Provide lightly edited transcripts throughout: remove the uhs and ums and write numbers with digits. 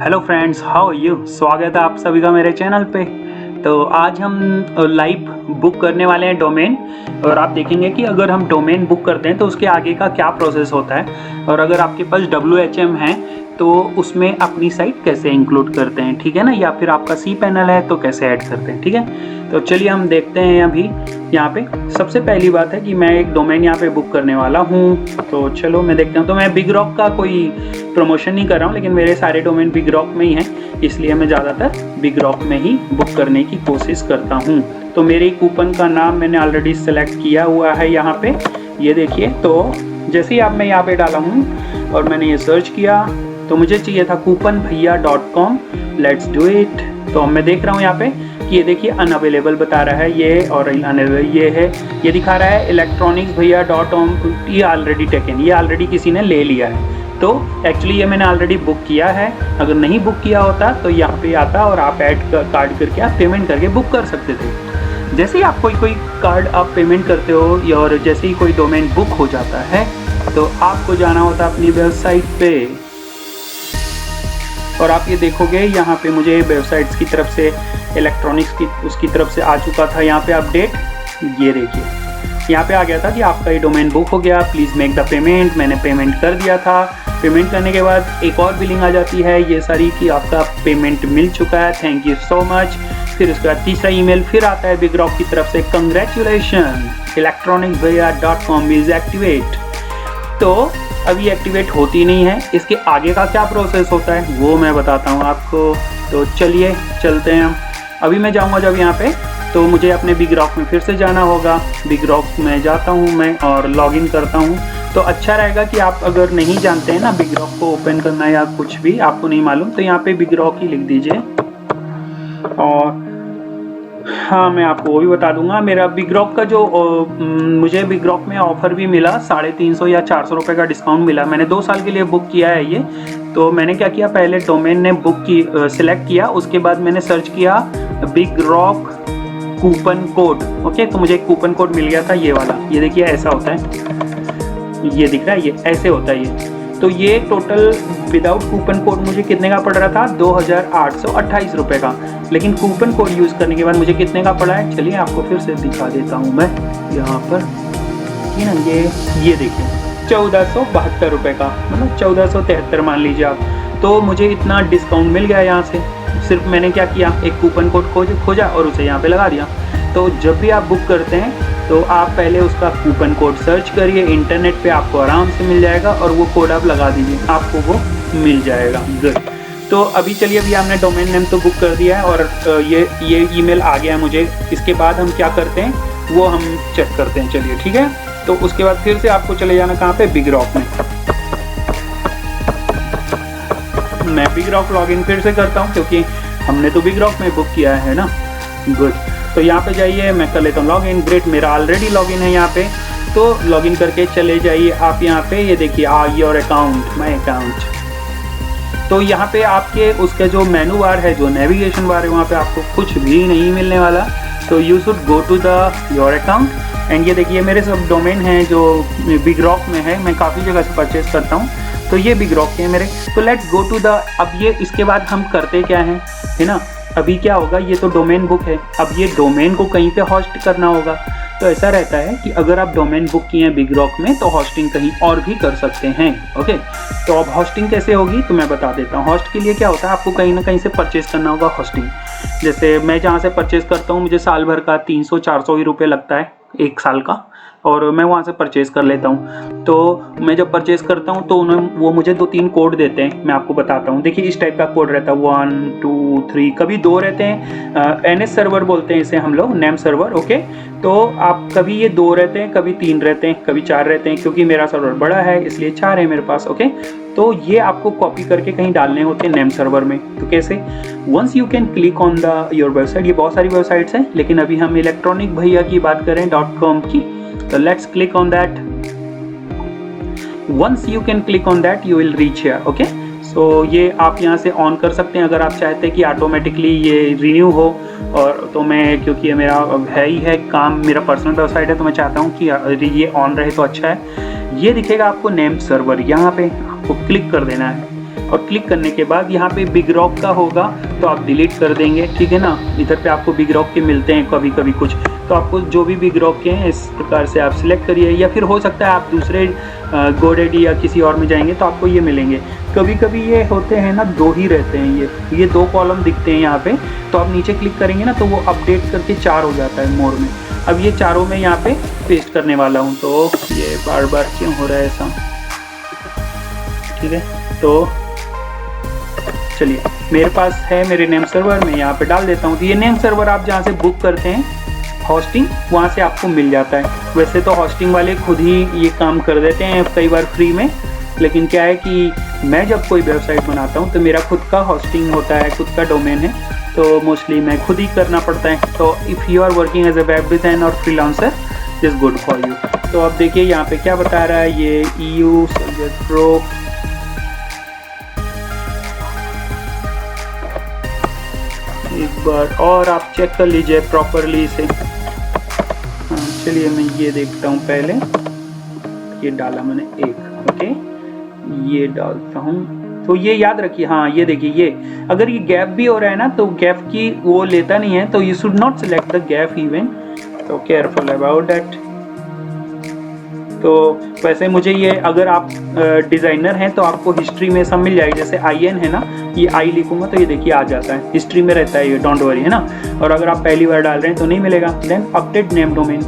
Hello friends, how are you. स्वागत है आप सभी का मेरे चैनल पे। तो आज हम लाइव बुक करने वाले हैं डोमेन, और आप देखेंगे कि अगर हम डोमेन बुक करते हैं तो उसके आगे का क्या प्रोसेस होता है, और अगर आपके पास WHM है तो उसमें अपनी साइट कैसे इंक्लूड करते हैं, ठीक है ना, या फिर आपका cPanel है तो कैसे ऐड करते हैं, ठीक है। तो चलिए हम देखते हैं। अभी यहाँ पे सबसे पहली बात है कि मैं एक डोमेन यहाँ पे बुक करने वाला हूँ। तो चलो मैं देखता हूँ। तो मैं बिग रॉक का कोई प्रमोशन नहीं कर रहा हूँ, लेकिन मेरे सारे डोमेन बिग रॉक में ही हैं, इसलिए मैं ज़्यादातर बिग रॉक में ही बुक करने की कोशिश करता हूँ। तो मेरे कूपन का नाम मैंने ऑलरेडी सेलेक्ट किया हुआ है यहाँ पे, ये देखिए। तो जैसे ही आप मैं यहाँ पे डाला हूँ और मैंने ये सर्च किया तो मुझे चाहिए था couponbhaiya.com। Let's do it. तो मैं देख रहा हूँ यहाँ पे कि ये देखिए अनअवेलेबल बता रहा है ये, और अनअवेलेबल ये है, ये दिखा रहा है electronicsbhaiya.com, ये ऑलरेडी टेकन, ये ऑलरेडी किसी ने ले लिया है। तो एक्चुअली ये मैंने ऑलरेडी बुक किया है। अगर नहीं बुक किया होता तो यहाँ पे आता और आप ऐड कार्ड करके आप पेमेंट करके बुक कर सकते थे। जैसे ही आप कोई कार्ड आप पेमेंट करते हो और जैसे ही कोई डोमेन बुक हो जाता है तो आपको जाना होता अपनी वेबसाइट पे, और आप ये देखोगे यहाँ पे मुझे वेबसाइट्स की तरफ से इलेक्ट्रॉनिक्स की उसकी तरफ से आ चुका था यहाँ पे अपडेट। ये देखिए यहाँ पे आ गया था कि आपका ये डोमेन बुक हो गया, प्लीज़ मेक द पेमेंट। मैंने पेमेंट कर दिया था। पेमेंट करने के बाद एक और बिलिंग आ जाती है ये सारी कि आपका पेमेंट मिल चुका है, थैंक यू सो मच। फिर उसके बाद तीसरा ईमेल फिर आता है बिग रॉक की तरफ से, कंग्रेचुलेशन electronicsbhaiya.com इज एक्टिवेट। तो अभी एक्टिवेट होती नहीं है। इसके आगे का क्या प्रोसेस होता है वो मैं बताता हूँ आपको। तो चलिए चलते हैं हम। अभी मैं जाऊँगा जब यहाँ पे, तो मुझे अपने बिग रॉक में फिर से जाना होगा। बिग रॉक में जाता हूँ मैं और लॉगिन करता हूँ। तो अच्छा रहेगा कि आप अगर नहीं जानते हैं ना बिग रॉक को ओपन करना या कुछ भी आपको नहीं मालूम, तो यहाँ पे बिग रॉक ही लिख दीजिए। और हाँ, मैं आपको वो भी बता दूंगा। मेरा बिग रॉक का जो मुझे बिग रॉक में ऑफ़र भी मिला, 350 या 400 रुपये का डिस्काउंट मिला। मैंने 2 साल के लिए बुक किया है ये। तो मैंने क्या किया, पहले डोमेन ने बुक की सिलेक्ट किया, उसके बाद मैंने सर्च किया big rock coupon code. Okay, तो मुझे एक कूपन कोड मिल गया था ये वाला। ये देखिए ऐसा होता है, ये दिख रहा है, ये ऐसे होता है ये। तो ये टोटल विदाउट कूपन कोड मुझे कितने का पड़ रहा था, 2828 रुपये का। लेकिन कूपन कोड यूज़ करने के बाद मुझे कितने का पड़ा है, चलिए आपको फिर से दिखा देता हूँ मैं यहाँ पर, ये ना, ये देखिए 1472 रुपये का, मतलब 1473 मान लीजिए आप। तो मुझे इतना डिस्काउंट मिल गया यहाँ से। सिर्फ मैंने क्या किया, एक कूपन कोड खोजा और उसे यहाँ पे लगा दिया। तो जब भी आप बुक करते हैं तो आप पहले उसका कूपन कोड सर्च करिए इंटरनेट पे, आपको आराम से मिल जाएगा, और वो कोड आप लगा दीजिए, आपको वो मिल जाएगा। गुड। तो अभी चलिए, अभी हमने डोमेन नेम तो बुक कर दिया है और ये ईमेल आ गया मुझे। इसके बाद हम क्या करते हैं वो हम चेक करते हैं। चलिए ठीक है। तो उसके बाद फिर से आपको चले जाना कहाँ पे, बिग रॉक में। मैं बिग रॉक लॉगिन फिर से करता हूँ क्योंकि हमने तो बिग रॉक में बुक किया है ना। गुड। तो यहाँ पे जाइए, मैं कर लेता हूँ लॉगिन। ग्रेट, मेरा ऑलरेडी लॉगिन है यहाँ पे। तो लॉगिन करके चले जाइए आप यहाँ पे, ये देखिए योर अकाउंट, माय अकाउंट। तो यहाँ पे आपके उसका जो मेनू बार है, जो नेविगेशन बार है, वहाँ पे आपको कुछ भी नहीं मिलने वाला। तो you should go to the your account. And ये देखिए मेरे सब डोमेन हैं जो बिग रॉक में है, मैं काफ़ी जगह से परचेज करता हूँ, तो ये बिग रॉक के हैं मेरे। तो लेट्स गो टू द, अब ये इसके बाद हम करते क्या है ना। अभी क्या होगा, ये तो डोमेन बुक है, अब ये डोमेन को कहीं पे होस्ट करना होगा। तो ऐसा रहता है कि अगर आप डोमेन बुक किए हैं बिग रॉक में तो होस्टिंग कहीं और भी कर सकते हैं। ओके, तो अब होस्टिंग कैसे होगी तो मैं बता देता हूँ। होस्ट के लिए क्या होता है, आपको कहीं ना कहीं से परचेज़ करना होगा होस्टिंग। जैसे मैं जहाँ से परचेज़ करता हूँ, मुझे साल भर का 300-400 ही रुपये लगता है, 1 साल का, और मैं वहाँ से परचेज़ कर लेता हूँ। तो मैं जब परचेज़ करता हूँ तो वो मुझे 2-3 कोड देते हैं, मैं आपको बताता हूँ। देखिए इस टाइप का कोड रहता है, 1 2 3, कभी 2 रहते हैं। NS सर्वर बोलते हैं इसे हम लोग, नेम सर्वर। ओके, तो आप कभी ये 2 रहते हैं, कभी 3 रहते हैं, कभी 4 रहते हैं। क्योंकि मेरा सर्वर बड़ा है इसलिए 4 है मेरे पास। ओके, तो ये आपको कॉपी करके कहीं डालने होते हैं नेम सर्वर में। तो कैसे, once you can click on the your website. ये बहुत सारी वेबसाइट्स हैं, लेकिन अभी हम इलेक्ट्रॉनिक भैया की बात करें .com की। So let's click on that. Once you can click on that, you will reach here. Okay. So ये आप यहाँ से ऑन कर सकते हैं अगर आप चाहते हैं कि ऑटोमेटिकली ये रिन्यू हो। और तो मैं, क्योंकि ये मेरा है ही है काम, मेरा पर्सनल वेबसाइट है, तो मैं चाहता हूँ कि ये ऑन रहे तो अच्छा है। ये दिखेगा आपको नेम सर्वर, यहाँ पे आपको क्लिक कर देना है। और क्लिक करने के बाद यहाँ पे बिग रॉक का होगा तो आप डिलीट कर देंगे, ठीक है ना। इधर पे आपको बिग रॉक के मिलते हैं कभी कभी कुछ, तो आपको जो भी बिग रॉक के हैं इस प्रकार से आप सिलेक्ट करिए, या फिर हो सकता है आप दूसरे गोडेडी या किसी और में जाएंगे तो आपको ये मिलेंगे। कभी कभी ये होते हैं ना 2 ही रहते हैं, ये 2 कॉलम दिखते हैं यहाँ पे, तो आप नीचे क्लिक करेंगे ना तो वो अपडेट करके 4 हो जाता है मोर में। अब ये चारों में यहाँ पे पेस्ट करने वाला हूँ, तो ये बार बार क्यों हो रहा है ऐसा, ठीक है। तो चलिए मेरे पास है मेरे नेम सर्वर में, यहाँ पे डाल देता हूँ। तो ये नेम सर्वर आप जहाँ से बुक करते हैं होस्टिंग, वहाँ से आपको मिल जाता है। वैसे तो होस्टिंग वाले खुद ही ये काम कर देते हैं कई बार फ्री में, लेकिन क्या है कि मैं जब कोई वेबसाइट बनाता हूँ तो मेरा खुद का होस्टिंग होता है, खुद का डोमेन है, तो मोस्टली मैं खुद ही करना पड़ता है। तो if you are working as a web designer और freelancer is good for you. तो अब देखिए यहाँ पे क्या बता रहा है, ये EU सब्जेक्ट प्रो, एक बार और आप चेक कर लीजिए प्रॉपरली इसे। हाँ चलिए मैं ये देखता हूँ पहले, ये डाला मैंने एक, ओके ये डालता हूँ। तो ये याद रखिए, हाँ ये देखिए, ये अगर ये गैप भी हो रहा है ना तो गैप की वो लेता नहीं है, तो you should not select the gap even, तो केयरफुल अबाउट दैट। तो वैसे मुझे ये, अगर आप डिज़ाइनर हैं तो आपको हिस्ट्री में सब मिल जाएगी, जैसे IN है ना, ये I लिखूंगा तो ये देखिए आ जाता है, हिस्ट्री में रहता है ये, डोंट वरी, है ना। और अगर आप पहली बार डाल रहे हैं तो नहीं मिलेगा। देन अपडेट नेम डोमेन,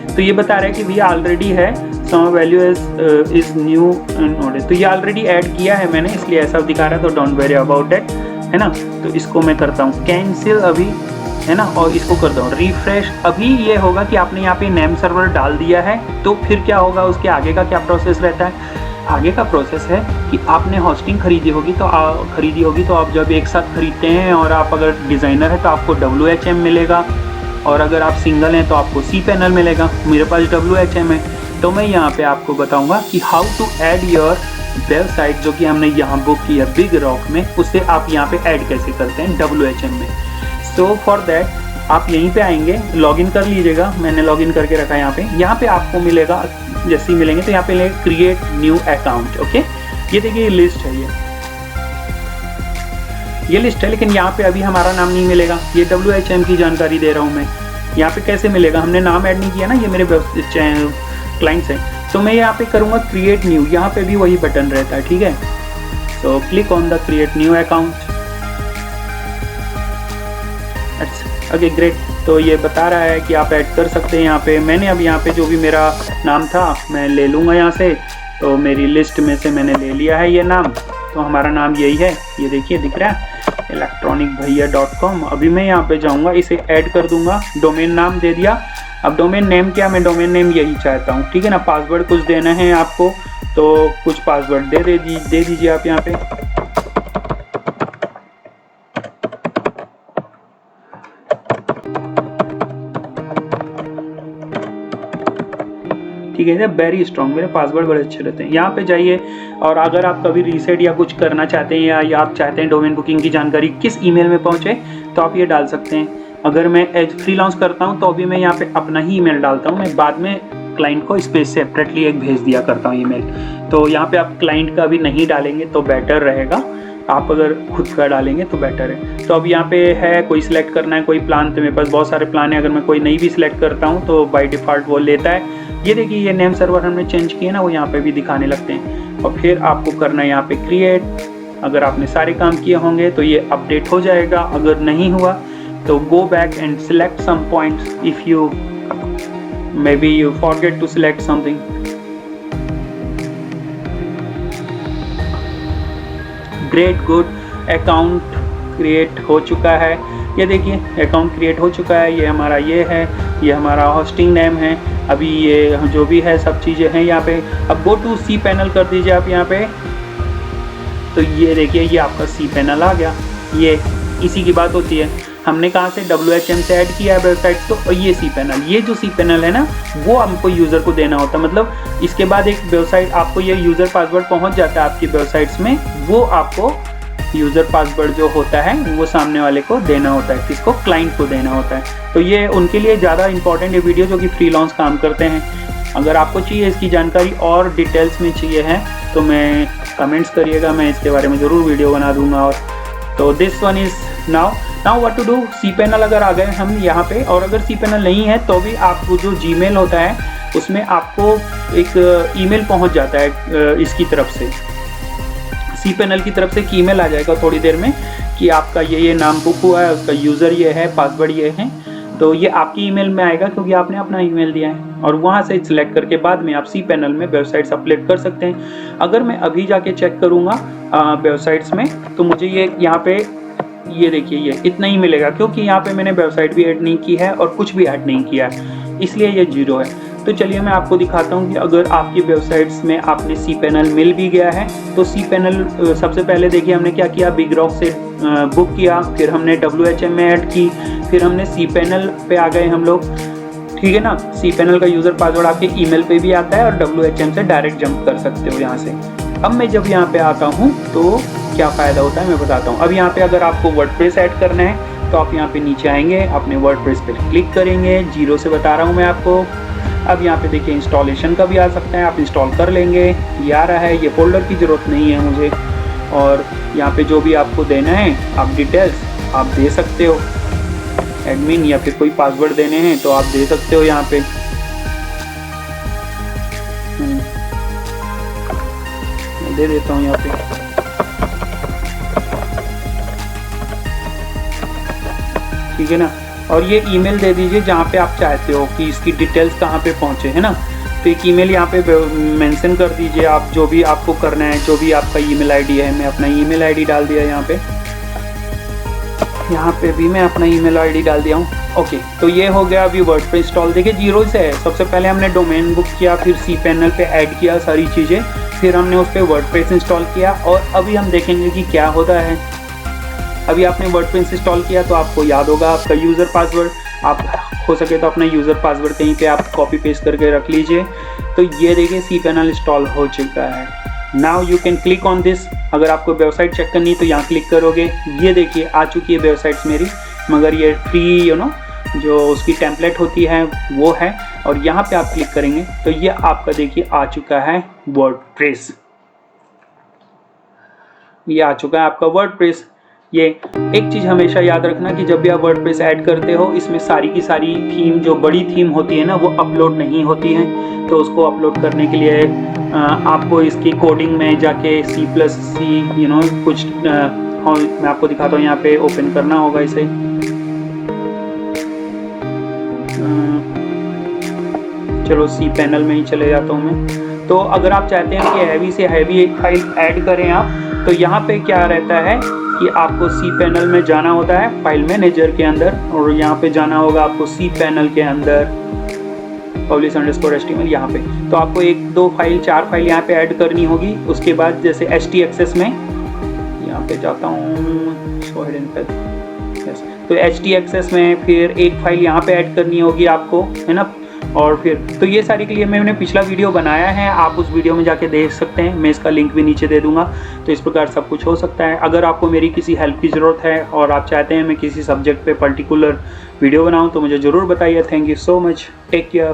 तो ये बता रहा है कि भैया ऑलरेडी है, some value is new node, तो ये ऑलरेडी ऐड किया है मैंने, इसलिए ऐसा दिखा रहा है, तो डोंट वरी अबाउट दैट, है ना। तो इसको मैं करता हूँ कैंसिल अभी, है ना, और इसको करता हूँ रिफ्रेश। अभी ये होगा कि आपने यहाँ पे नेम सर्वर डाल दिया है, तो फिर क्या होगा, उसके आगे का क्या प्रोसेस रहता है। आगे का प्रोसेस है कि आपने होस्टिंग खरीदी होगी, तो आप जब एक साथ खरीदते हैं, और आप अगर डिज़ाइनर है तो आपको WHM मिलेगा, और अगर आप सिंगल हैं तो आपको cPanel मिलेगा। मेरे पास WHM है, तो मैं यहाँ पे आपको बताऊँगा कि how to add your website, जो कि हमने यहाँ बुक किया बिग रॉक में, उससे आप यहाँ पे ऐड कैसे करते हैं WHM में। सो फॉर दैट आप यहीं पे आएंगे, लॉगिन कर लीजिएगा, मैंने लॉगिन करके रखा है यहाँ पे। यहाँ पे आपको मिलेगा, जैसे ही मिलेंगे तो यहाँ पे क्रिएट न्यू अकाउंट, ओके। ये देखिए ये लिस्ट है, ये लिस्ट है, लेकिन यहाँ पे अभी हमारा नाम नहीं मिलेगा, ये WHM की जानकारी दे रहा हूँ मैं। यहाँ पे कैसे मिलेगा, हमने नाम ऐड नहीं किया ना, ये मेरे क्लाइंट्स हैं, तो मैं यहाँ पे करूँगा क्रिएट न्यू, यहाँ पे भी वही बटन रहता है, ठीक है। So click on the create new account, okay great. तो ये बता रहा है कि आप ऐड कर सकते हैं यहाँ पे। मैंने अब यहाँ पे जो भी मेरा नाम था मैं ले लूँगा यहाँ से, तो मेरी लिस्ट में से मैंने ले लिया है ये नाम, तो हमारा नाम यही है, ये देखिए दिख रहा है electronicbhaiya.com। अभी मैं यहाँ पे जाऊँगा, इसे ऐड कर दूँगा, डोमेन नाम दे दिया। अब डोमेन नेम क्या, मैं डोमेन नेम यही चाहता हूँ, ठीक है ना। पासवर्ड कुछ देना है आपको, तो कुछ पासवर्ड दे दीजिए आप यहाँ पे। ठीक है, वेरी स्ट्रॉन्ग, मेरे पासवर्ड बड़े अच्छे रहते हैं। यहाँ पे जाइए, और अगर आप कभी रीसेट या कुछ करना चाहते हैं, या आप चाहते हैं डोमेन बुकिंग की जानकारी किस ईमेल में पहुँचे, तो आप ये डाल सकते हैं। अगर मैं एज फ्रीलांस करता हूँ तो अभी मैं यहाँ पे अपना ही ईमेल डालता हूँ, मैं बाद में क्लाइंट को स्पेस सेपरेटली एक भेज दिया करता हूँ ईमेल। तो यहाँ पे आप क्लाइंट का भी नहीं डालेंगे तो बेटर रहेगा, आप अगर खुद का डालेंगे तो बेटर है। तो अब यहाँ पे है कोई सिलेक्ट करना है कोई प्लान, तो मेरे पास बहुत सारे प्लान है, अगर मैं कोई नहीं भी सिलेक्ट करता हूँ तो बाय डिफ़ॉल्ट वो लेता है। ये देखिए ये नेम सर्वर हमने चेंज किए ना, वो यहाँ पे भी दिखाने लगते हैं। और फिर आपको करना है यहाँ पे क्रिएट। अगर आपने सारे काम किए होंगे तो ये अपडेट हो जाएगा, अगर नहीं हुआ तो go back and select some points if you maybe you forget to select something। Great good, account create हो चुका है। ये देखिए अकाउंट क्रिएट हो चुका है, ये हमारा ये है, ये हमारा होस्टिंग नेम है। अभी ये जो भी है सब चीज़ें हैं यहाँ पे। अब गो टू cPanel कर दीजिए आप यहाँ पे, तो ये देखिए ये आपका cPanel आ गया। ये इसी की बात होती है, हमने कहाँ से WHM से ऐड किया है वेबसाइट, तो ये cPanel, ये जो cPanel है ना वो हमको यूज़र को देना होता है। मतलब इसके बाद एक वेबसाइट आपको ये यूज़र पासवर्ड पहुँच जाता है आपकी वेबसाइट्स में, वो आपको यूज़र पासवर्ड जो होता है वो सामने वाले को देना होता है, किसको, क्लाइंट को देना होता है। तो ये उनके लिए ज़्यादा इंपॉर्टेंट है वीडियो जो कि फ्रीलांस काम करते हैं। अगर आपको चाहिए इसकी जानकारी और डिटेल्स में चाहिए है तो मैं कमेंट्स करिएगा, मैं इसके बारे में ज़रूर वीडियो बना दूंगा। और तो this one is now what to do. cPanel अगर आ गए हम यहाँ पे, और अगर cPanel नहीं है तो भी आपको जो Gmail होता है उसमें आपको एक ईमेल पहुँच जाता है इसकी तरफ से, cPanel की तरफ से एक ईमेल आ जाएगा थोड़ी देर में कि आपका ये नाम बुक हुआ है, उसका यूज़र ये है, पासवर्ड ये है। तो ये आपकी ईमेल में आएगा क्योंकि आपने अपना ईमेल दिया है, और वहाँ से सिलेक्ट करके बाद में आप cPanel में वेबसाइट्स अपलोड कर सकते हैं। अगर मैं अभी जाके चेक करूँगा वेबसाइट्स में तो मुझे ये यहाँ पे ये देखिए ये इतना ही मिलेगा, क्योंकि यहाँ पे मैंने वेबसाइट भी ऐड नहीं की है और कुछ भी ऐड नहीं किया है, इसलिए ये 0 है। तो चलिए मैं आपको दिखाता हूँ कि अगर आपकी वेबसाइट्स में आपने cPanel मिल भी गया है तो cPanel सबसे पहले देखिए हमने क्या किया, बिग रॉक से बुक किया, फिर हमने WHM में ऐड की, फिर हमने cPanel पे आ गए हम लोग, ठीक है ना। cPanel का यूज़र पासवर्ड आपके ईमेल पे भी आता है और WHM से डायरेक्ट जंप कर सकते हो यहाँ से। अब मैं जब यहाँ पे आता हूँ तो क्या फ़ायदा होता है मैं बताता हूँ। अब यहाँ पे अगर आपको वर्डप्रेस ऐड करना है तो आप यहाँ पे नीचे आएंगे, अपने वर्डप्रेस पे क्लिक करेंगे, 0 से बता रहा हूँ मैं आपको। अब यहाँ पे देखिए इंस्टॉलेशन का भी आ सकता है, आप इंस्टॉल कर लेंगे। ये आ रहा है, ये फोल्डर की ज़रूरत नहीं है मुझे, और यहाँ पे जो भी आपको देना है आप डिटेल्स आप दे सकते हो, एडमिन या फिर कोई पासवर्ड देने हैं तो आप दे सकते हो यहाँ पे। मैं दे देता हूँ यहाँ पे, ठीक है ना। और ये ईमेल दे दीजिए जहाँ पे आप चाहते हो कि इसकी डिटेल्स कहाँ पे पहुँचे, है ना। तो एक ईमेल यहाँ पे मेंशन कर दीजिए आप, जो भी आपको करना है, जो भी आपका ईमेल आईडी है। मैं अपना ईमेल आईडी डाल दिया यहाँ पे भी मैं अपना ईमेल आईडी डाल दिया हूँ। ओके, तो ये हो गया अभी वर्डप्रेस इंस्टॉल। देखिए 0 से है, सबसे पहले हमने डोमेन बुक किया, फिर cPanel पे ऐड किया सारी चीज़ें, फिर हमने उस पर वर्डप्रेस इंस्टॉल किया, और अभी हम देखेंगे कि क्या होता है। अभी आपने वर्डप्रेस इंस्टॉल किया तो आपको याद होगा आपका यूज़र पासवर्ड, आप हो सके तो अपना यूज़र पासवर्ड कहीं पे आप कॉपी पेस्ट करके रख लीजिए। तो ये देखिए cPanel इंस्टॉल हो चुका है। Now you can click on this. अगर आपको वेबसाइट चेक करनी है तो यहाँ क्लिक करोगे, ये देखिए आ चुकी है वेबसाइट्स मेरी, मगर ये फ्री जो उसकी टेम्पलेट होती है वो है, और यहाँ पे आप क्लिक करेंगे तो ये आपका देखिए आ चुका है वर्डप्रेस, ये आ चुका है आपका वर्डप्रेस। ये एक चीज़ हमेशा याद रखना कि जब भी आप वर्डप्रेस ऐड करते हो इसमें सारी की सारी थीम, जो बड़ी थीम होती है ना, वो अपलोड नहीं होती हैं। तो उसको अपलोड करने के लिए आपको इसकी कोडिंग में जाके C++ कुछ मैं आपको दिखाता हूँ, यहाँ पे ओपन करना होगा इसे। चलो cPanel में ही चले जाता हूँ मैं। तो अगर आप चाहते हैं कि हैवी से हैवी एक फाइल ऐड करें आप, तो यहाँ पे क्या रहता है कि आपको cPanel में जाना होता है, फाइल मैनेजर के अंदर, और यहाँ पे जाना होगा आपको cPanel के अंदर publish_html यहाँ पे। तो आपको 1, 2 फाइल 4 फाइल यहाँ पे ऐड करनी होगी। उसके बाद जैसे htaccess में यहाँ पे जाता हूँ, तो htaccess में फिर एक फाइल यहाँ पे ऐड करनी होगी आपको, है ना। और फिर तो ये सारी के लिए मैंने पिछला वीडियो बनाया है, आप उस वीडियो में जाके देख सकते हैं, मैं इसका लिंक भी नीचे दे दूंगा। तो इस प्रकार सब कुछ हो सकता है। अगर आपको मेरी किसी हेल्प की ज़रूरत है और आप चाहते हैं मैं किसी सब्जेक्ट पे पर्टिकुलर वीडियो बनाऊं तो मुझे ज़रूर बताइए। Thank you so much, take care.